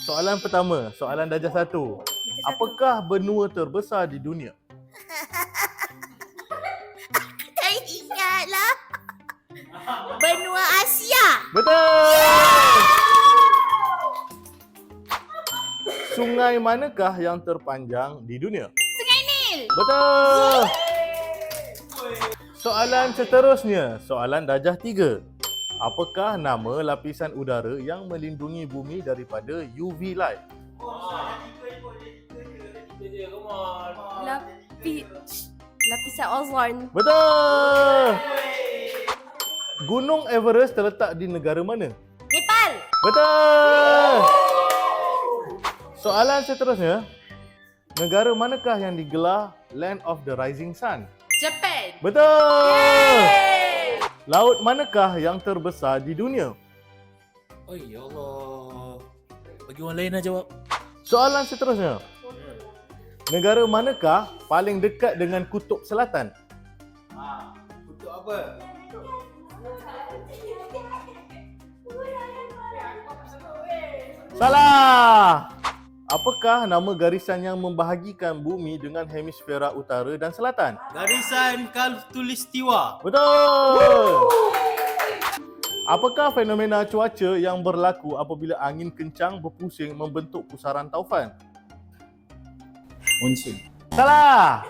Soalan pertama, soalan darjah 1. Apakah benua terbesar di dunia? Tak ingatlah. Benua Asia. Betul! Sungai manakah yang terpanjang di dunia? Sungai Nil. Betul! Soalan seterusnya, soalan darjah 3. Apakah nama lapisan udara yang melindungi bumi daripada UV light? Lapisan ozon. Betul! Gunung Everest terletak di negara mana? Nepal. Betul! Soalan seterusnya, negara manakah yang digelar Land of the Rising Sun? Japan. Betul! Laut manakah yang terbesar di dunia? Oh ya Allah. Bagi orang lain lah jawab. Soalan seterusnya, negara manakah paling dekat dengan kutub selatan? Untuk apa? Salah! Apakah nama garisan yang membahagikan bumi dengan hemisfera utara dan selatan? Garisan Khatulistiwa. Betul! Apakah fenomena cuaca yang berlaku apabila angin kencang berpusing membentuk pusaran taufan? Monsoon. Salah!